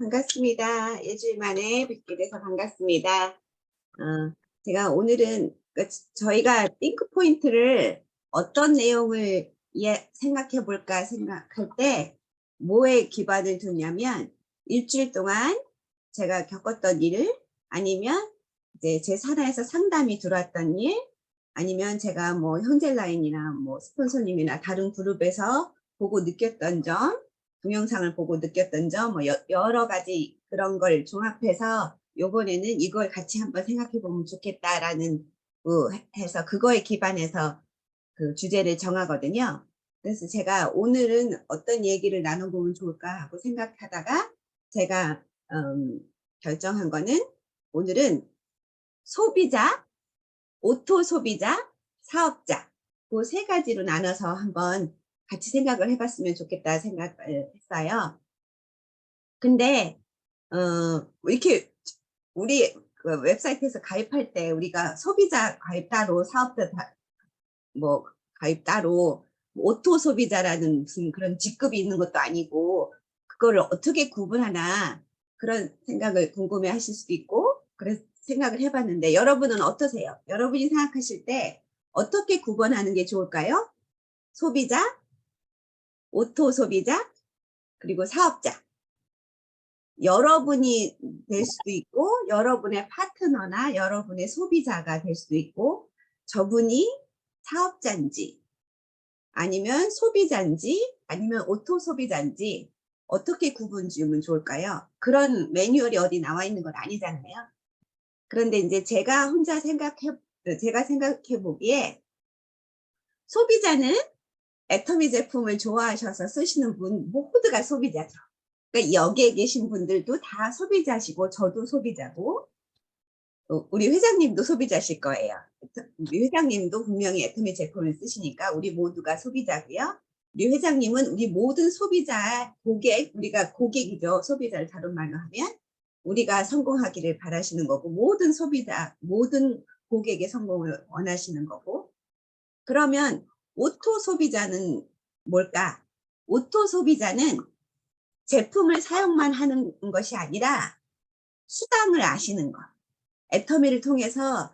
반갑습니다. 일주일 만에 뵙게 돼서 반갑습니다. 제가 오늘은 저희가 띵크 포인트를 어떤 내용을 생각해 볼까 생각할 때 뭐에 기반을 두냐면 일주일 동안 제가 겪었던 일, 아니면 이제 제 산하에서 상담이 들어왔던 일, 아니면 제가 뭐 형제라인이나 뭐 스폰서님이나 다른 그룹에서 보고 느꼈던 점, 동영상을 보고 느꼈던 점, 뭐 여러 가지 그런 걸 종합해서 요번에는 이걸 같이 한번 생각해 보면 좋겠다라는 해서 그거에 기반해서 그 주제를 정하거든요. 그래서 제가 오늘은 어떤 얘기를 나눠보면 좋을까 하고 생각하다가 제가 결정한 거는 오늘은 소비자, 오토 소비자, 사업자, 그 세 가지로 나눠서 한번 같이 생각을 해봤으면 좋겠다 생각을 했어요. 근데 이렇게 우리 그 웹사이트에서 가입할 때 우리가 소비자 가입 따로, 사업자 뭐 가입 따로, 오토 소비자라는 무슨 그런 직급이 있는 것도 아니고 그거를 어떻게 구분하나 그런 생각을 궁금해 하실 수도 있고, 그래서 생각을 해봤는데 여러분은 어떠세요? 여러분이 생각하실 때 어떻게 구분하는 게 좋을까요? 소비자, 오토 소비자, 그리고 사업자. 여러분이 될 수도 있고 여러분의 파트너나 여러분의 소비자가 될 수도 있고, 저분이 사업자인지 아니면 소비자인지 아니면 오토 소비자인지 어떻게 구분 지으면 좋을까요? 그런 매뉴얼이 어디 나와 있는 건 아니잖아요. 그런데 이제 제가 생각해 보기에 소비자는 애터미 제품을 좋아하셔서 쓰시는 분 모두가 소비자죠. 그러니까 여기에 계신 분들도 다 소비자시고 저도 소비자고, 우리 회장님도 소비자실 거예요. 우리 회장님도 분명히 애터미 제품을 쓰시니까 우리 모두가 소비자고요. 우리 회장님은 우리 모든 소비자, 우리가 고객이죠. 소비자를 다른 말로 하면 우리가 성공하기를 바라시는 거고, 모든 소비자, 모든 고객의 성공을 원하시는 거고. 그러면 오토 소비자는 뭘까? 오토 소비자는 제품을 사용만 하는 것이 아니라 수단을 아시는 것. 애터미를 통해서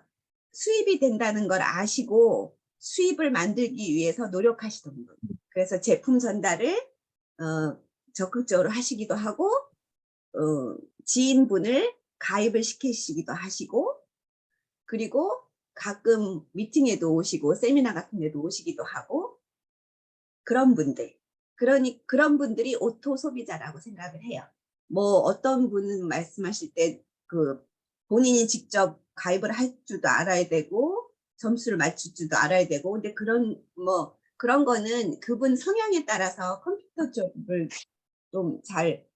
수입이 된다는 걸 아시고 수입을 만들기 위해서 노력하시던 분. 그래서 제품 전달을 적극적으로 하시기도 하고, 지인분을 가입을 시키시기도 하시고, 그리고 가끔 미팅에도 오시고 세미나 같은 데도 오시기도 하고, 그런 분들. 그런 분들이 오토 소비자라고 생각을 해요. 뭐 어떤 분은 말씀하실 때 본인이 직접 가입을 할 줄도 알아야 되고 점수를 맞출 줄도 알아야 되고, 근데 그런 거는 그분 성향에 따라서 컴퓨터 쪽을 좀 잘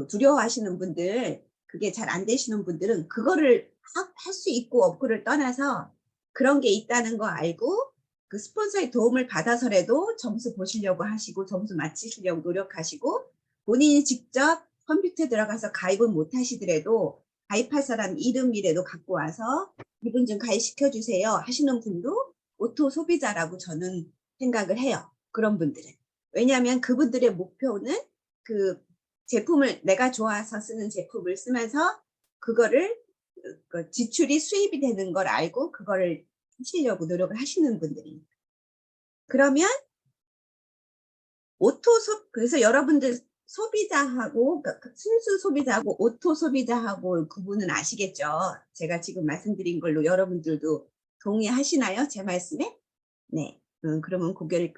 두려워하시는 분들, 그게 잘 안 되시는 분들은 그거를 할 수 있고 없고를 떠나서 그런 게 있다는 거 알고 그 스폰서의 도움을 받아서라도 점수 보시려고 하시고 점수 맞추시려고 노력하시고, 본인이 직접 컴퓨터에 들어가서 가입은 못 하시더라도 가입할 사람 이름이라도 갖고 와서 이분 좀 가입시켜 주세요 하시는 분도 오토 소비자라고 저는 생각을 해요. 그런 분들은. 왜냐하면 그분들의 목표는 그 제품을, 내가 좋아서 쓰는 제품을 쓰면서 그거를 지출이 수입이 되는 걸 알고 그거를 하시려고 노력을 하시는 분들입니다. 그러면 그래서 여러분들 소비자하고, 그러니까 순수 소비자하고 오토 소비자하고 구분은 아시겠죠? 제가 지금 말씀드린 걸로 여러분들도 동의하시나요? 제 말씀에? 네. 그러면 고개를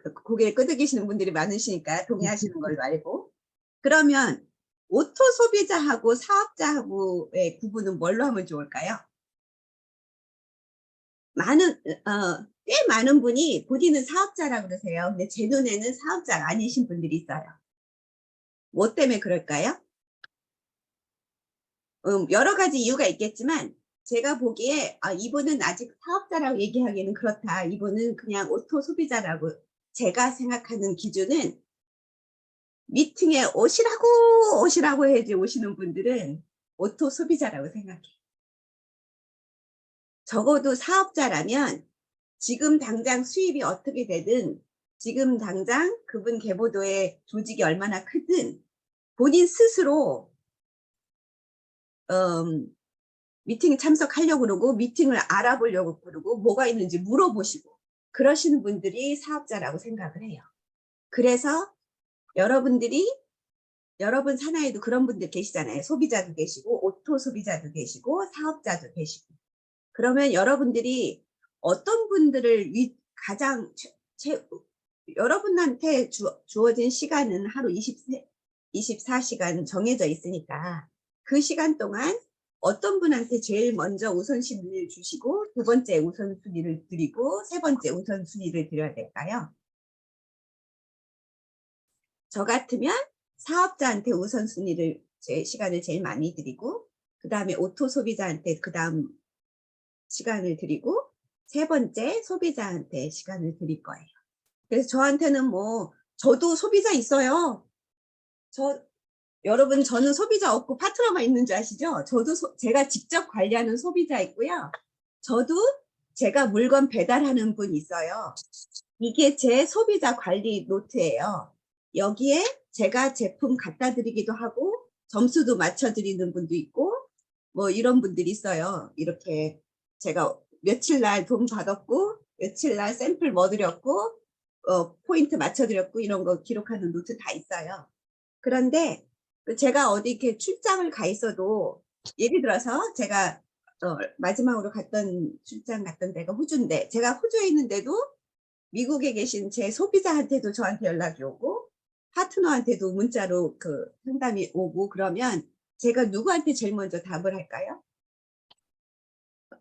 끄덕이시는 분들이 많으시니까 동의하시는 걸로 알고. 그러면 오토 소비자하고 사업자하고의 구분은 뭘로 하면 좋을까요? 꽤 많은 분이 본인은 사업자라고 그러세요. 근데 제 눈에는 사업자가 아니신 분들이 있어요. 뭐 때문에 그럴까요? 여러 가지 이유가 있겠지만 제가 보기에 이분은 아직 사업자라고 얘기하기에는 그렇다, 이분은 그냥 오토 소비자라고. 제가 생각하는 기준은 미팅에 오시라고 해야지 오시는 분들은 오토 소비자라고 생각해요. 적어도 사업자라면 지금 당장 수입이 어떻게 되든, 지금 당장 그분 계보도의 조직이 얼마나 크든 본인 스스로 미팅 참석하려고 그러고 미팅을 알아보려고 그러고 뭐가 있는지 물어보시고 그러시는 분들이 사업자라고 생각을 해요. 그래서 여러분들이 여러분 산하에도 그런 분들 계시잖아요. 소비자도 계시고 오토 소비자도 계시고 사업자도 계시고. 그러면 여러분들이 어떤 분들을 가장 여러분한테 주어진 시간은 하루 24시간 정해져 있으니까 그 시간 동안 어떤 분한테 제일 먼저 우선순위를 주시고 두 번째 우선순위를 드리고 세 번째 우선순위를 드려야 될까요? 저 같으면 사업자한테 우선순위를 시간을 제일 많이 드리고 그 다음에 오토 소비자한테 그 다음 시간을 드리고 세 번째 소비자한테 시간을 드릴 거예요. 그래서 저한테는 뭐 저도 소비자 있어요. 여러분 저는 소비자 없고 파트너만 있는 줄 아시죠? 저도 제가 직접 관리하는 소비자 있고요. 저도 제가 물건 배달하는 분 있어요. 이게 제 소비자 관리 노트예요. 여기에 제가 제품 갖다 드리기도 하고 점수도 맞춰 드리는 분도 있고 뭐 이런 분들이 있어요. 이렇게 제가 며칠 날 돈 받았고 며칠 날 샘플 뭐 드렸고 포인트 맞춰 드렸고 이런 거 기록하는 노트 다 있어요. 그런데 제가 어디 이렇게 출장을 가 있어도 예를 들어서 제가 마지막으로 출장 갔던 데가 호주인데 제가 호주에 있는데도 미국에 계신 제 소비자한테도 저한테 연락이 오고 파트너한테도 문자로 그 상담이 오고 그러면 제가 누구한테 제일 먼저 답을 할까요?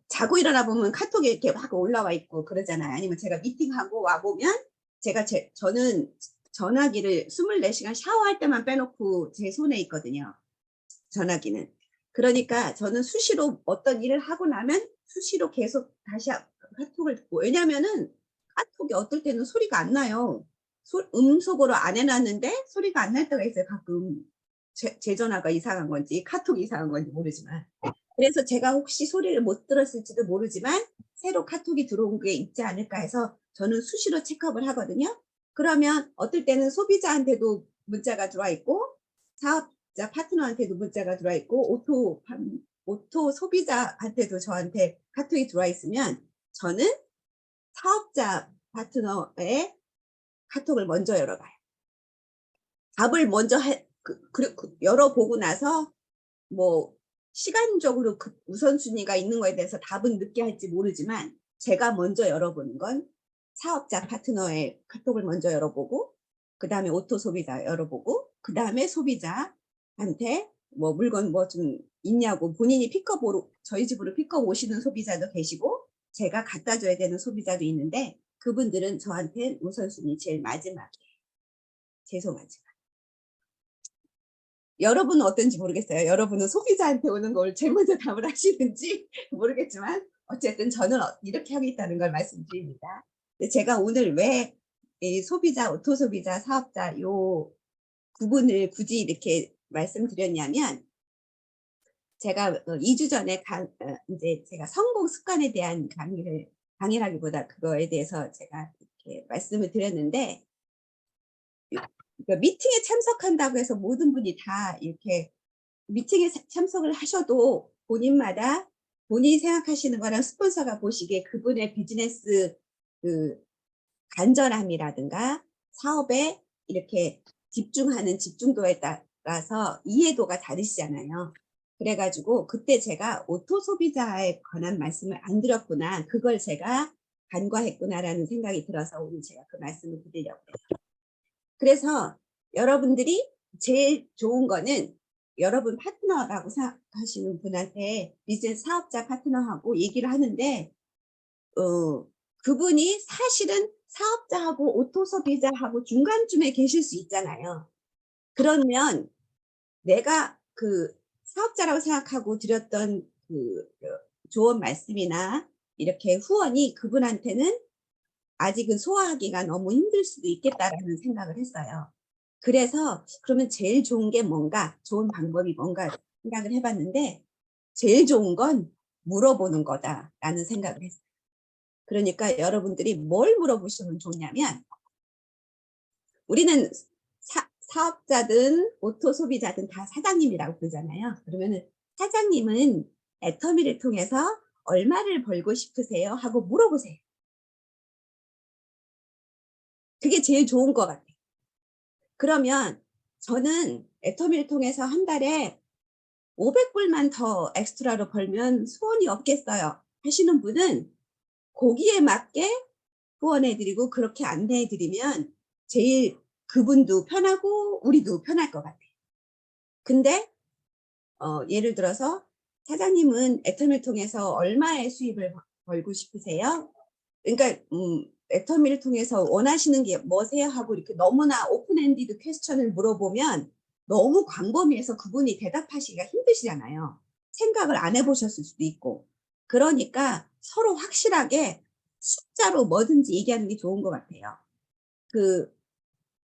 자고 일어나 보면 카톡에 이렇게 막 올라와 있고 그러잖아요. 아니면 제가 미팅하고 와보면 저는 전화기를 24시간 샤워할 때만 빼놓고 제 손에 있거든요. 전화기는. 그러니까 저는 수시로 어떤 일을 하고 나면 수시로 계속 다시 카톡을 듣고 왜냐면은 카톡이 어떨 때는 소리가 안 나요. 음속으로 안 해놨는데 소리가 안 날 때가 있어요. 가끔 제 전화가 이상한 건지 카톡이 이상한 건지 모르지만 그래서 제가 혹시 소리를 못 들었을지도 모르지만 새로 카톡이 들어온 게 있지 않을까 해서 저는 수시로 체크업을 하거든요. 그러면 어떨 때는 소비자한테도 문자가 들어와 있고 사업자 파트너한테도 문자가 들어와 있고 오토 소비자한테도 저한테 카톡이 들어와 있으면 저는 사업자 파트너의 카톡을 먼저 열어봐요. 답을 먼저 열어보고 나서 뭐 시간적으로 우선순위가 있는 거에 대해서 답은 늦게 할지 모르지만 제가 먼저 열어보는 건 사업자 파트너의 카톡을 먼저 열어보고 그 다음에 오토 소비자 열어보고 그 다음에 소비자한테 뭐 물건 뭐 좀 있냐고 본인이 저희 집으로 픽업 오시는 소비자도 계시고 제가 갖다 줘야 되는 소비자도 있는데 그분들은 저한테 우선순위 제일 마지막에 죄송하지만 여러분은 어떤지 모르겠어요. 여러분은 소비자한테 오는 걸 제일 먼저 답을 하시는지 모르겠지만 어쨌든 저는 이렇게 하고 있다는 걸 말씀드립니다. 제가 오늘 왜 이 소비자, 오토 소비자, 사업자 요 구분을 굳이 이렇게 말씀드렸냐면 제가 2주 전에 이제 제가 성공 습관에 대한 강의라기보다 그거에 대해서 제가 이렇게 말씀을 드렸는데 그러니까 미팅에 참석한다고 해서 모든 분이 다 이렇게 미팅에 참석을 하셔도 본인마다 본인이 생각하시는 거랑 스폰서가 보시기에 그분의 비즈니스 그 간절함이라든가 사업에 이렇게 집중하는 집중도에 따라서 이해도가 다르시잖아요. 그래가지고 그때 제가 오토 소비자에 관한 말씀을 안 드렸구나. 그걸 제가 간과했구나라는 생각이 들어서 오늘 제가 그 말씀을 드리려고 해요. 그래서 여러분들이 제일 좋은 거는 여러분 파트너라고 생각하시는 분한테 비즈니스 사업자 파트너하고 얘기를 하는데 그분이 사실은 사업자하고 오토 소비자하고 중간쯤에 계실 수 있잖아요. 그러면 내가 그 사업자라고 생각하고 드렸던 그 조언 말씀이나 이렇게 후원이 그분한테는 아직은 소화하기가 너무 힘들 수도 있겠다라는 생각을 했어요. 그래서 그러면 제일 좋은 게 뭔가 좋은 방법이 뭔가 생각을 해봤는데 제일 좋은 건 물어보는 거다라는 생각을 했어요. 그러니까 여러분들이 뭘 물어보시면 좋냐면 우리는 사업자든 오토 소비자든 다 사장님이라고 그러잖아요. 그러면은 사장님은 애터미를 통해서 얼마를 벌고 싶으세요? 하고 물어보세요. 그게 제일 좋은 것 같아요. 그러면 저는 애터미를 통해서 한 달에 500불만 더 엑스트라로 벌면 소원이 없겠어요 하시는 분은 거기에 맞게 후원해 드리고 그렇게 안내해 드리면 제일 그분도 편하고 우리도 편할 것 같아요. 근데 예를 들어서 "사장님은 애터미를 통해서 얼마의 수입을 벌고 싶으세요?" 그러니까 애터미를 통해서 원하시는 게 뭐세요? 하고 이렇게 너무나 오픈 엔디드 퀘스천을 물어보면 너무 광범위해서 그분이 대답하시기가 힘드시잖아요. 생각을 안 해 보셨을 수도 있고. 그러니까 서로 확실하게 숫자로 뭐든지 얘기하는 게 좋은 것 같아요. 그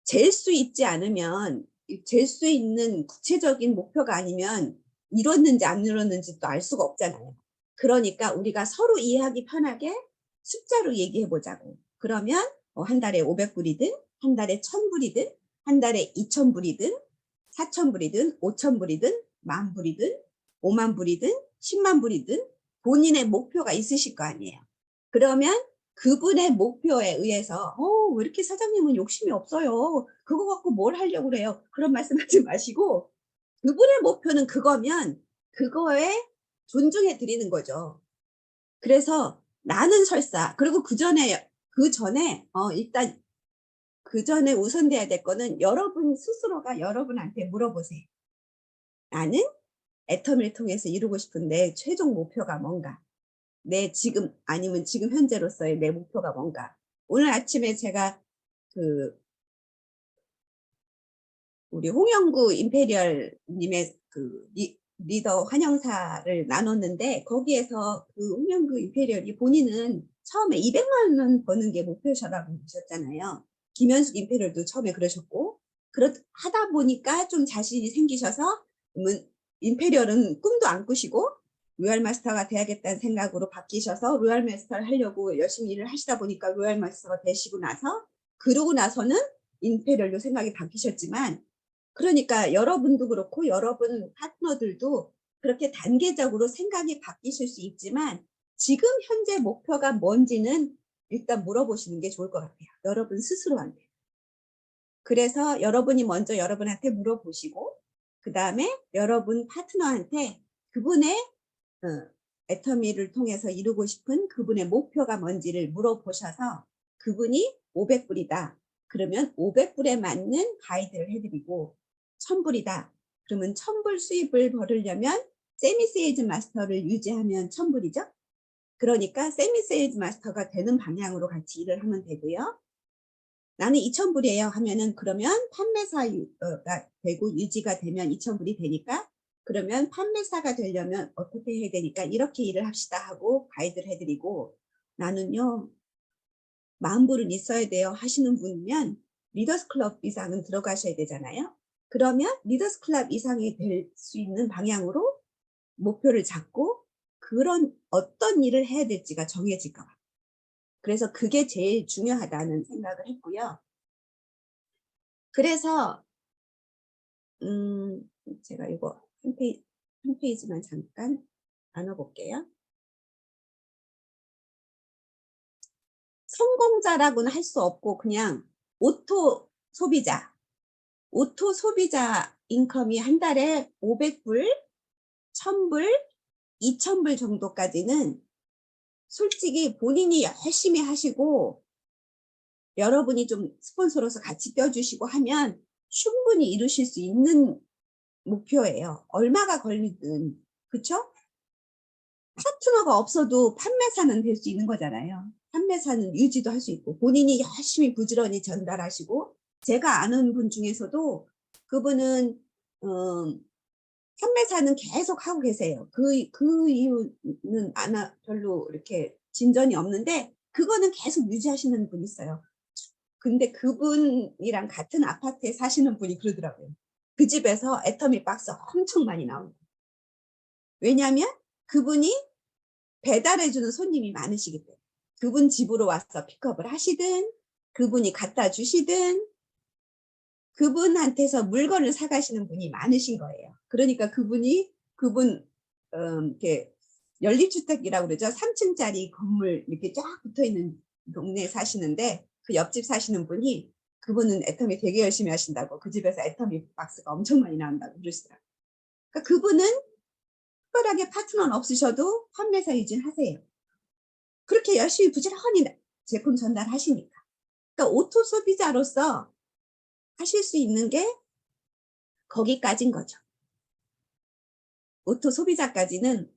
잴 수 있지 않으면 잴 수 있는 구체적인 목표가 아니면 이뤘는지 안 이뤘는지 또 알 수가 없잖아요. 그러니까 우리가 서로 이해하기 편하게 숫자로 얘기해 보자고. 그러면 한 달에 500불이든 한 달에 1000불이든 한 달에 2000불이든 4000불이든 5000불이든 10,000불이든 50,000불이든 100,000불이든 본인의 목표가 있으실 거 아니에요. 그러면 그분의 목표에 의해서 왜 이렇게 사장님은 욕심이 없어요. 그거 갖고 뭘 하려고 그래요." 그런 말씀하지 마시고 그분의 목표는 그거면 그거에 존중해 드리는 거죠. 그래서 나는 설사 그리고 그전에 일단 그전에 우선돼야 될 거는 여러분 스스로가 여러분한테 물어보세요. '나는 애터미를 통해서 이루고 싶은 내 최종 목표가 뭔가? 내 지금 아니면 지금 현재로서의 내 목표가 뭔가?' 오늘 아침에 제가 그 우리 홍영구 임페리얼 님의 그 리더 환영사를 나눴는데 거기에서 그 홍영구 임페리얼이 본인은 처음에 200만 원 버는 게 목표셔라고 하셨잖아요. 김현숙 임페리얼도 처음에 그러셨고 하다 보니까 좀 자신이 생기셔서 임페리얼은 꿈도 안 꾸시고 로얄 마스터가 돼야겠다는 생각으로 바뀌셔서 로얄 마스터를 하려고 열심히 일을 하시다 보니까 로얄 마스터가 되시고 나서 그러고 나서는 임페리얼로 생각이 바뀌셨지만 그러니까 여러분도 그렇고 여러분 파트너들도 그렇게 단계적으로 생각이 바뀌실 수 있지만 지금 현재 목표가 뭔지는 일단 물어보시는 게 좋을 것 같아요, 여러분 스스로한테. 그래서 여러분이 먼저 여러분한테 물어보시고 그다음에 여러분 파트너한테 그분의 애터미를 통해서 이루고 싶은 그분의 목표가 뭔지를 물어보셔서 그분이 500불이다. 그러면 500불에 맞는 가이드를 해 드리고 1000불이다. 그러면 1000불 수입을 벌으려면 세미 세일즈 마스터를 유지하면 1000불이죠. 그러니까 세미 세일즈 마스터가 되는 방향으로 같이 일을 하면 되고요. 나는 2,000불이에요 하면은 그러면 판매사가 되고 유지가 되면 2,000불이 되니까 그러면 판매사가 되려면 어떻게 해야 되니까 이렇게 일을 합시다 하고 가이드를 해 드리고 나는요 10,000불은 있어야 돼요 하시는 분이면 리더스 클럽 이상은 들어가셔야 되잖아요. 그러면 리더스 클럽 이상이 될 수 있는 방향으로 목표를 잡고 그런 어떤 일을 해야 될지가 정해질 것 같아요. 그래서 그게 제일 중요하다는 생각을 했고요. 그래서 제가 이거 한 페이지만 잠깐 나눠 볼게요. 성공자라고는 할 수 없고 그냥 오토 소비자, 오토 소비자 인컴이 한 달에 500불, 1000불, 2000불 정도까지는 솔직히 본인이 열심히 하시고 여러분이 좀 스폰서로서 같이 껴 주시고 하면 충분히 이루실 수 있는 목표예요. 얼마가 걸리든. 그쵸? 파트너가 없어도 판매사는 될 수 있는 거잖아요. 판매사는 유지도 할 수 있고 본인이 열심히 부지런히 전달하시고 제가 아는 분 중에서도 그분은 판매사는 계속 하고 계세요. 그 이유는 별로 이렇게 진전이 없는데 그거는 계속 유지하시는 분이 있어요. 근데 그분이랑 같은 아파트에 사시는 분이 그러더라고요. 그 집에서 애터미 박스 엄청 많이 나온다고. 왜냐하면 그분이 배달해 주는 손님이 많으시기 때문에. 그분 집으로 와서 픽업을 하시든 그분이 갖다 주시든 그분한테서 물건을 사 가시는 분이 많으신 거예요. 그러니까 그분 이렇게 연립주택이라고 그러죠. 3층짜리 건물 이렇게 쫙 붙어 있는 동네에 사시는데 그 옆집 사시는 분이 그분은 애터미 되게 열심히 하신다고 그 집에서 애터미 박스가 엄청 많이 나온다고 그러시더라고요. 그러니까 그분은 특별하게 파트너는 없으셔도 판매사 유지하세요. 그렇게 열심히 부지런히 제품 전달하시니까. 그러니까 오토 소비자로서 하실 수 있는 게 거기까지인 거죠. 오토 소비자까지는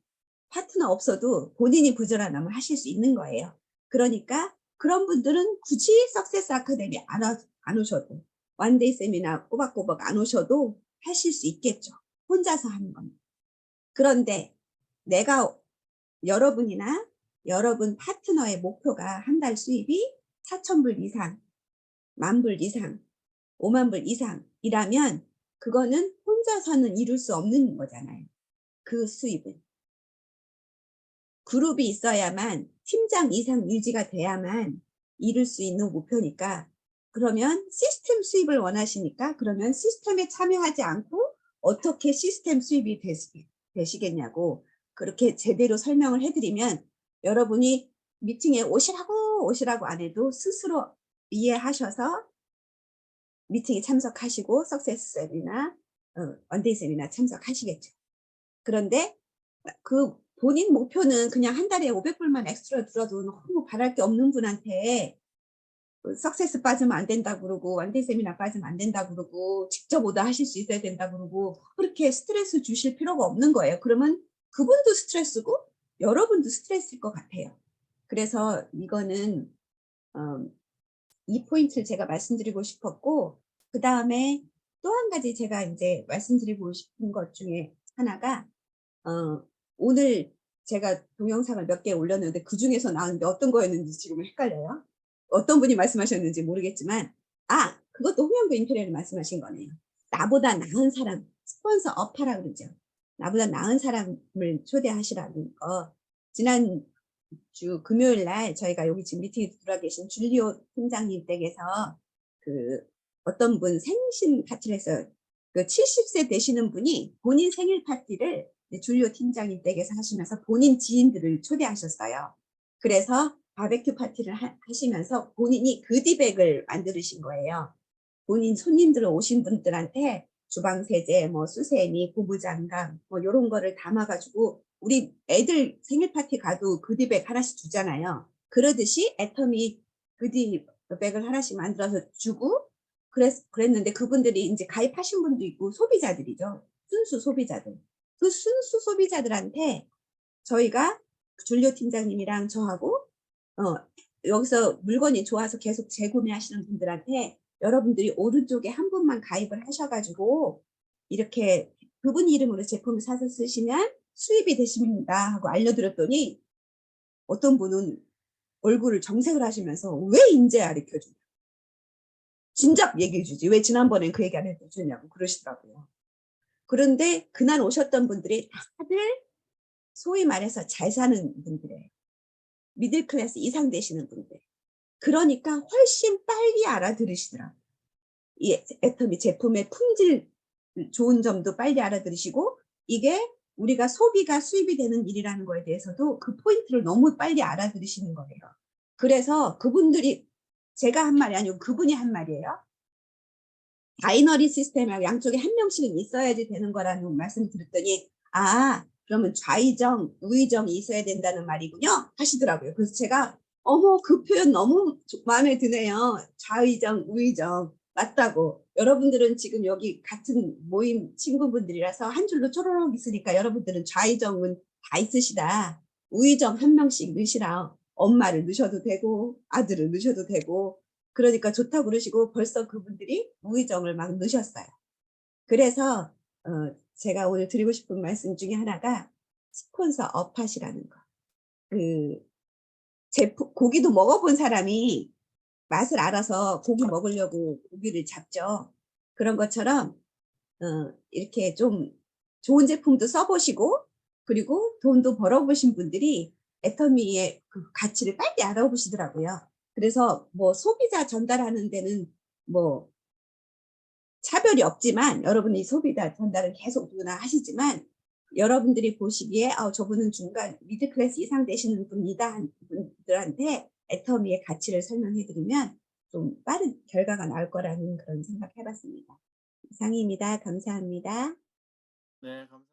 파트너 없어도 본인이 부지런하면 하실 수 있는 거예요. 그러니까 그런 분들은 굳이 석세스 아카데미 안 오셔도 원데이 세미나 꼬박꼬박 안 오셔도 하실 수 있겠죠. 혼자서 하는 겁니다. 그런데 내가 여러분이나 여러분 파트너의 목표가 한 달 수입이 4,000불 이상, 10,000불 이상, 50,000불 이상이라면 그거는 혼자서는 이룰 수 없는 거잖아요. 그 수입은. 그룹이 있어야만 팀장 이상 유지가 돼야만 이룰 수 있는 목표니까 그러면 시스템 수입을 원하시니까 그러면 시스템에 참여하지 않고 어떻게 시스템 수입이 되시겠냐고 그렇게 제대로 설명을 해드리면 여러분이 미팅에 오시라고 안 해도 스스로 이해하셔서 미팅에 참석하시고 석세스 세미나 원데이 세미나 참석하시겠죠. 그런데 그 본인 목표는 그냥 한 달에 500불만 엑스트라 들어도 너무 바랄 게 없는 분한테 석세스 빠지면 안 된다 그러고 원데이 세미나 빠지면 안 된다 그러고 직접 오더 하실 수 있어야 된다 그러고 그렇게 스트레스 주실 필요가 없는 거예요. 그러면 그분도 스트레스고 여러분도 스트레스일 것 같아요. 그래서 이거는 이 포인트를 제가 말씀드리고 싶었고 그 다음에 또 한 가지 제가 이제 말씀드리고 싶은 것 중에 하나가 오늘 제가 동영상을 몇 개 올렸는데 그 중에서 나왔는데 어떤 거였는지 지금 헷갈려요. 어떤 분이 말씀하셨는지 모르겠지만 그것도 홍영구 임페리얼이 말씀하신 거네요. 나보다 나은 사람 스폰서 업하라 그러죠. 나보다 나은 사람을 초대하시라는 거. 지난주 금요일 날 저희가 여기 지금 미팅에 들어와 계신 줄리오 팀장님 댁에서 그 어떤 분 생신 파티를 했어요. 그 70세 되시는 분이 본인 생일 파티를 줄리오 팀장님 댁에서 하시면서 본인 지인들을 초대하셨어요. 그래서 바베큐 파티를 하시면서 본인이 그디백을 만드신 거예요. 본인 손님들 오신 분들한테 주방 세제, 뭐 수세미, 고무장갑 뭐 이런 거를 담아가지고 우리 애들 생일 파티 가도 그디백 하나씩 주잖아요. 그러듯이 애터미 그디백을 하나씩 만들어서 주고 그랬는데 그분들이 이제 가입하신 분도 있고 소비자들이죠. 순수 소비자들. 그 순수 소비자들한테 저희가 줄리오 팀장님이랑 저하고 여기서 물건이 좋아서 계속 재구매하시는 분들한테 여러분들이 오른쪽에 한 분만 가입을 하셔가지고 이렇게 그분 이름으로 제품을 사서 쓰시면 수입이 되십니다 하고 알려드렸더니 어떤 분은 얼굴을 정색을 하시면서 왜 인제 가르쳐주냐 진작 얘기해주지 왜 지난번엔 그 얘기 안 해주냐고 그러시더라고요. 그런데 그날 오셨던 분들이 다들 소위 말해서 잘 사는 분들이에요. 미들 클래스 이상 되시는 분들. 그러니까 훨씬 빨리 알아들으시더라고요. 이 애터미 제품의 품질 좋은 점도 빨리 알아들으시고 이게 우리가 소비가 수입이 되는 일이라는 거에 대해서도 그 포인트를 너무 빨리 알아들으시는 거예요. 그래서 그분들이 제가 한 말이 아니고 그분이 한 말이에요. 바이너리 시스템하고 양쪽에 한 명씩은 있어야지 되는 거라는 말씀을 들었더니 그러면 좌의정, 우의정이 있어야 된다는 말이군요 하시더라고요. 그래서 제가 어머 그 표현 너무 마음에 드네요. 좌의정, 우의정 맞다고. 여러분들은 지금 여기 같은 모임 친구분들이라서 한 줄로 초로록 있으니까 여러분들은 좌의정은 다 있으시다. 우의정 한 명씩 넣으시라. 엄마를 넣으셔도 되고 아들을 넣으셔도 되고 그러니까 좋다고 그러시고 벌써 그분들이 우의정을 막 넣으셨어요. 그래서 제가 오늘 드리고 싶은 말씀 중에 하나가 스폰서 업하시라는 거. 그 제품 고기도 먹어본 사람이 맛을 알아서 고기 먹으려고 고기를 잡죠. 그런 것처럼 이렇게 좀 좋은 제품도 써보시고 그리고 돈도 벌어보신 분들이 애터미의 그 가치를 빨리 알아보시더라고요. 그래서 뭐 소비자 전달하는 데는 뭐 차별이 없지만 여러분이 소비자 전달은 계속 누구나 하시지만 여러분들이 보시기에 저분은 중간 미드 클래스 이상 되시는 분이다 한 분들한테 애터미의 가치를 설명해 드리면 좀 빠른 결과가 나올 거라는 그런 생각해 봤습니다. 이상입니다. 감사합니다. 네. 감사